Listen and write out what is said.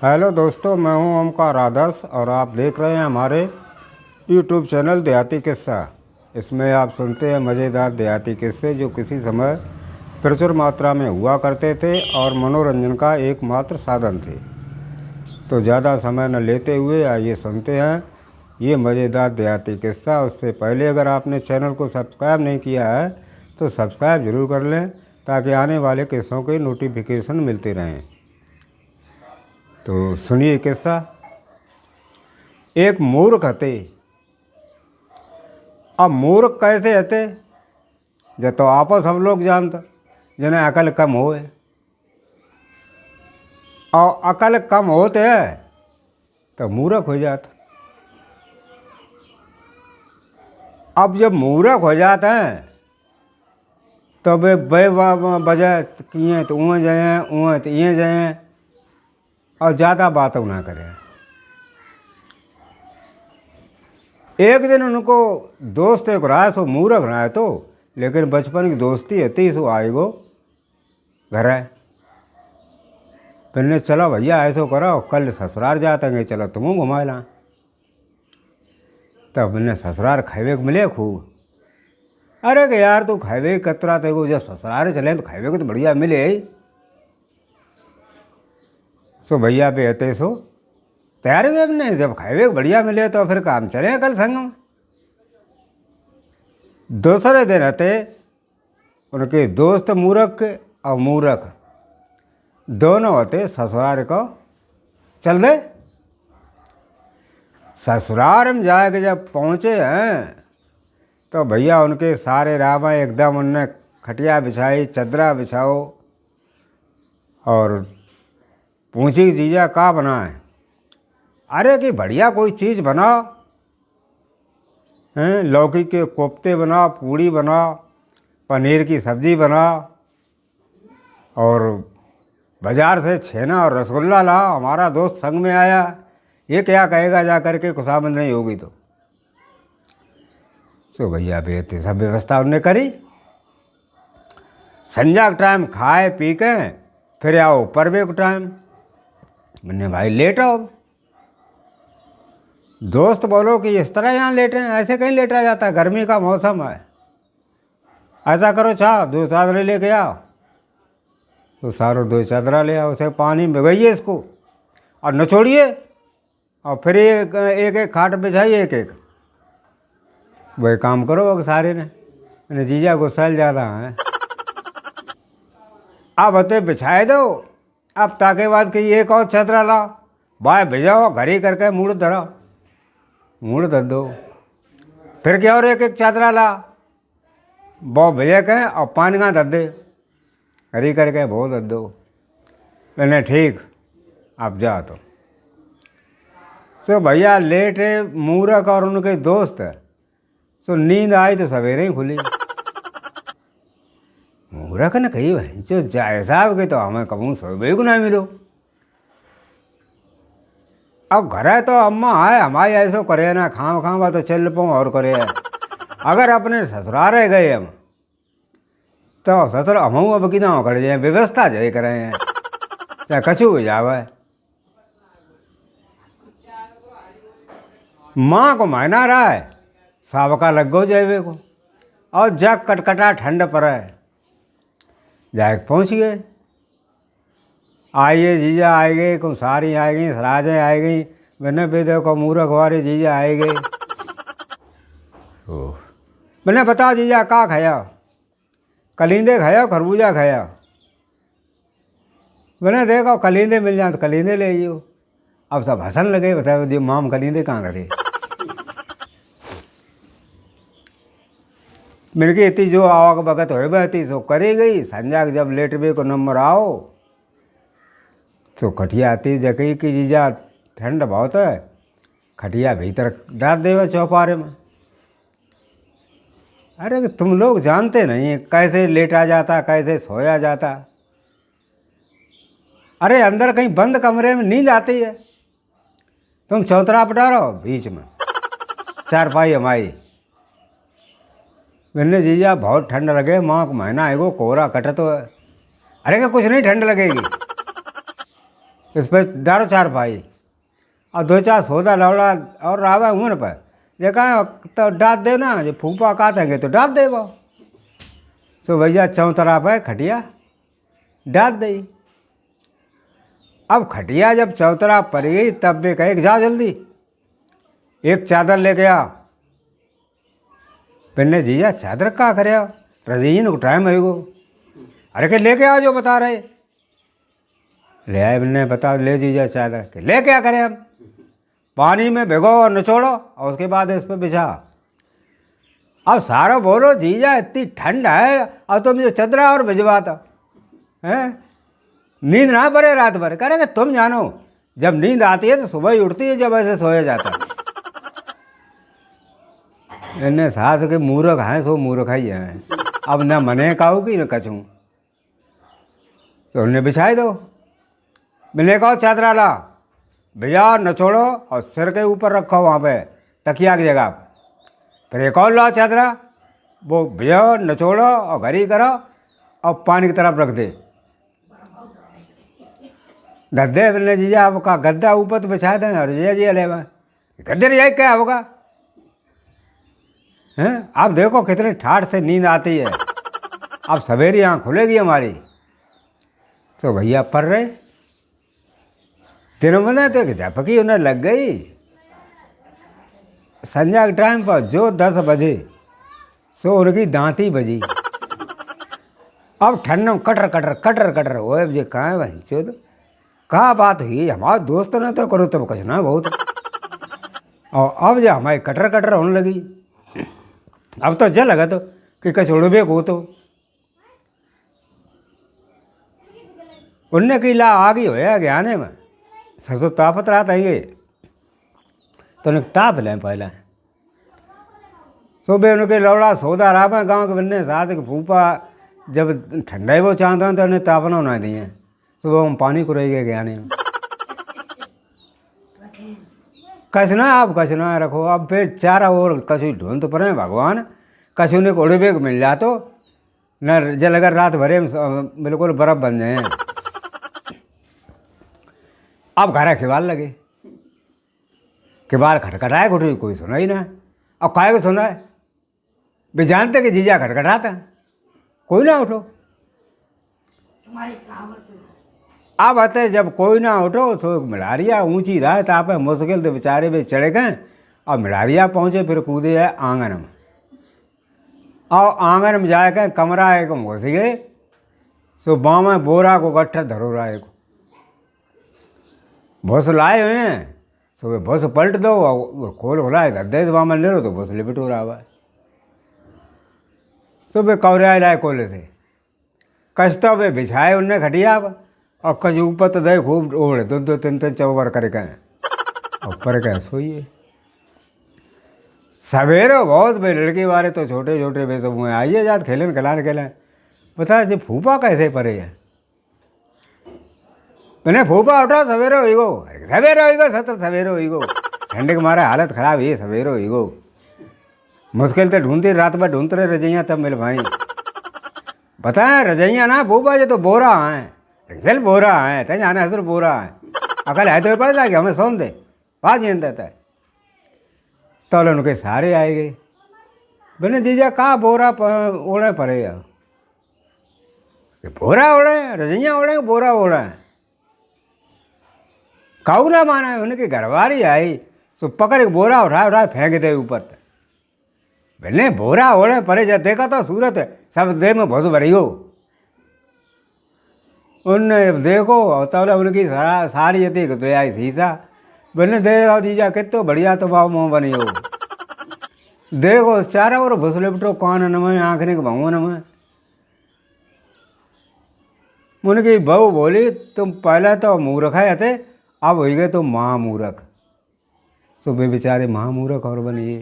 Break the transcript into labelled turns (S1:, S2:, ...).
S1: Hello दोस्तों, मैं हूं ओमकार आदर्श और आप देख रहे हैं हमारे यूट्यूब चैनल देहाती किस्सा। इसमें आप सुनते हैं मज़ेदार देहाती किस्से जो किसी समय प्रचुर मात्रा में हुआ करते थे और मनोरंजन का एकमात्र साधन थे। तो ज़्यादा समय न लेते हुए आइए सुनते हैं ये मज़ेदार देहाती किस्सा। उससे पहले अगर आपने चैनल को सब्सक्राइब नहीं किया है तो सब्सक्राइब ज़रूर कर लें ताकि आने वाले किस्सों के नोटिफिकेशन मिलते रहें। तो सुनिए किस्सा। एक मूर्ख थे। अब मूर्ख कैसे हते जब तो आपस हम लोग जानता जिन्हें अकल कम होए और अकल कम होते है तो मूर्ख हो जाता। अब जब मूर्ख हो जाते हैं तो वे बजाय किए तो उँ जाए उँ तो ये जाए और ज़्यादा बात ना करें। एक दिन उनको दोस्त एक रहा सो मूर्ख रहा है तो लेकिन बचपन की दोस्ती है सो आएगो घर है। फिर चलो भैया ऐसो करो कल ससुराल जाते हैं, चलो तुम घुमा ला। तब मैंने ससुराल खावे को मिले खूब। अरे कि यार तू खावे कतरा तेको जब ससुराल चले तो खावे को तो बढ़िया मिले ही। सो भैया पे हते सो तैयार हुए अपने जब खावे को बढ़िया मिले तो फिर काम चले कल संग में। दूसरे दिन हते उनके दोस्त मूर्ख और मूर्ख दोनों होते ससुराल को चल दे। ससुराल में जाके जब पहुँचे हैं तो भैया उनके सारे रामा एकदम उनने खटिया बिछाई चदरा बिछाओ और पूछी जीजा का बनाए। अरे कि बढ़िया कोई चीज़ बनाओ हैं, लौकी के कोफ्ते बनाओ, पूड़ी बनाओ, पनीर की सब्ज़ी बनाओ और बाज़ार से छेना और रसगुल्ला लाओ। हमारा दोस्त संग में आया, ये क्या कहेगा जा कर के खुशामद नहीं होगी तो। सो भैया बेहते सब व्यवस्था उनने करी। संजा का टाइम खाए पी के फिर आओ परवे को टाइम। मैंने भाई लेट आओ। दोस्त बोलो कि इस तरह यहाँ लेटे हैं, ऐसे कहीं लेटा जाता है, गर्मी का मौसम है। ऐसा करो छा 2 चादरें लेके आओ। तो सारों 2 चादरा ले आओ, उसे पानी में भिगोइए इसको और नचोड़िए और फिर एक एक खाट बिछाइए एक एक। वही काम करो अब सारे ने। मैंने जीजा गुस्साल ज़्यादा है। अब हते बिछाए दो। अब ताके बाद कि एक और चादरा लाओ, बाय भिजाओ घड़ी करके मूड़ धरो, मूड़ धर दो। फिर क्या और एक एक चादरा ला बो भिजे के और पानी का धर दे, घड़ी करके बहुत धर दो। मैंने ठीक अब जा। तो सो भैया लेटे मूर्ख और उनके दोस्त। सो नींद आई तो सवेरे ही खुली। मूर्ख ने कही भाई जो जाए साहब के तो हमें कबू सोए को ना मिलो। अब घर है तो अम्मा आए हमारी ऐसो करे ना खाम खाम तो चल पाऊँ और करे। अगर अपने ससुराल रह गए हम तो ससुर हम अब कि ना कर जाए व्यवस्था जाए करें हैं चाहे कछु हो जावे। माँ को महीना रहा है सावका लग गो जाए को और जग कटकटा ठंड पर जाए पहुँच गए। आइए जीजा आए गए, को सारी आ गई, सराजें आ गई। मैंने भी देखो मूर्ख वाले जीजा आए गए। ओह मैंने बताओ जीजा का खाया? कलिंदे खाया खरबूजा खाया? मैंने देखो कलिंदे मिल जाए तो कलिंदे ले जियो। अब सब हंसन लगे, बताओ जी माम कलिंदे कहाँ करे। मेरे की इतनी जो आवक बगत हो बहती सो करे गई। संजा जब लेटवे को नंबर आओ तो खटिया आती जगह की जीजा ठंड बहुत है, खटिया भीतर डाल देवे चौपारे में। अरे तुम लोग जानते नहीं कैसे लेटा जाता कैसे सोया जाता। अरे अंदर कहीं बंद कमरे में नींद आती है, तुम चौतरा पटारो बीच में चारपाई हमारी। मैंने जीजा बहुत ठंड लगे, माँ को महीना आएगो कोहरा कट तो है। अरे क्या कुछ नहीं ठंड लगेगी। इस पर डारो चार भाई और दो चार सौदा लौड़ा और रावा उमन पर ये कहा तो डांट दे ना, ये फूफा का देंगे तो डांट दे वो। सो भैया चौतरा पे खटिया डांट दी। अब खटिया जब चौतरा पड़ गई तब भी कहे जा जल्दी एक चादर लेके आ। पहले जीजा चादर का करे रजीन को टाइम है गो। अरे के लेके आओ जो बता रहे। ले आए मैंने बता ले जीजा चादर के ले क्या करें हम, पानी में भिगो और निचोड़ो और उसके बाद इस पर बिछा। अब सारो बोलो जीजा इतनी ठंड है और तुम जो चदरा और भिजवाता है, नींद ना पड़े रात भर। करेंगे तुम जानो जब नींद आती है तो सुबह ही उठती है, जब ऐसे सोया जाता है। इन्हें सास के मूर्ख हैं सो मूर्ख ही हैं। अब न मने काऊ की न कछूँ तो उन्हें बिछाई दो। मैंने कहो चादरा ला भैया नचोड़ो और सिर के ऊपर रखो वहाँ पे तकिया की जगह। फिर एक और ला चादरा वो भैया नचोड़ो और घरी करो और पानी की तरफ रख दे। गद्दे मैंने जीजा आपका गद्दा ऊपर तो बिछा दें और जीजा जी ले गद्दे रजाई क्या होगा हैं। आप देखो कितने ठाठ से नींद आती है। अब सवेरे आँख खुलेगी हमारी तो भैया पढ़ रहे तीनों बंदे तो झपकी उन्हें लग गई। संध्या के टाइम पर जो 10 बजे सो उनकी दांती बजी। अब ठंड कटर कटर कटर कटर वो अब जो कहाँ है भाई चोद कहाँ बात हुई हमारे दोस्त ने तो करो तब कुछ ना बहुत। और अब जो हमारी कटर कटर होने लगी अब तो जल लगा तो कि कचोड़बे को तो उनने की ला आगे होया ज्ञाने में सरसों तापत रात आएंगे तो उन्हें ताप लें पहले। सुबह उनके लौड़ा सौदा रहा गाँव के बनने साथ के फूफा जब ठंडा ही वो चाहता तो उन्हें तापना ना दिए। सुबह हम पानी को रह गए ज्ञाने में कसना आप कसना रखो। अब फिर चारा और कछु ढूंढ तो पड़े भगवान कछु ने कोड़े बेग मिल जा तो न जल अगर रात भरे बिल्कुल बर्फ बन जाए। अब घर खिवाल लगे किबार खटखटाए घुटू कोई सुना ही ना। अब काय को सुना है भी जानते कि जीजा खटखटाता कोई ना उठो। अब आते जब कोई ना उठो तो मिलारिया ऊंची रात आप मुश्किल तो बेचारे भी चढ़े गए और मिलारिया पहुँचे फिर कूदे है आंगन में। और आंगन में जाके कमरा एक घुस गए तो बाँ में बोरा को गट्ठा धरो रहा है भूस लाए हुए हैं। सुबह भूस पलट दो और खोल खुलाए गद्दे बाँ में ले लो तो भूस लिपट हो रहा हुआ है। सुबह कौरिया लाए कोले से कश्ता पे बिछाए उनने खटिया और कच ऊपर तो दे खूब ओढ़े 2-2 3-3 चौबर करके ऊपर कह सोइए। सवेरे बहुत भाई लड़के वाले तो छोटे छोटे भाई तो मुँह आइए जात खेलन खिलाने खेलें बता जी फूफा कैसे पड़े है। मैंने फूफा उठा सवेरे हो गो सतर सवेरे हो गो ठंडे के मारे हालत खराब है सवेरे हो गो मुश्किल तो ढूंढती रात भर ढूंढते रहे रजैया तब मेरे भाई बताएं रजैया ना फूफा जी तो बोरा हैं रिजल बोरा हैं तेज आने हजर बोरा हैं अकल है तो पता कि हमें सोन दे बात नहीं देता है। तो उनके सारे आए गए मैंने जीजा कहाँ बोरा ओढ़े पड़े बोरा ओढ़े रजैया ओढ़े बोरा ओढ़े काऊ ना माना उनकी घरवारी आई तो पकड़ के बोरा उठाए फेंक दे ऊपर तक। मैंने बोरा ओढ़े परे जब देखा तो सूरत सब देह में बहुत भरी हो। उनने देखो तब उनकी सारी थी तो आई सीसा मैंने देखा जीजा कितो बढ़िया तो बाबू मुँह बनी हो। देखो चारा और भुसले बटो कान नमे आँखने के भाव नमे। उनकी बहू बोली तुम पहले तो मूर्ख है थे अब हो गए तो महामूर्ख। सुबह बेचारे महामूर्ख और बनिए।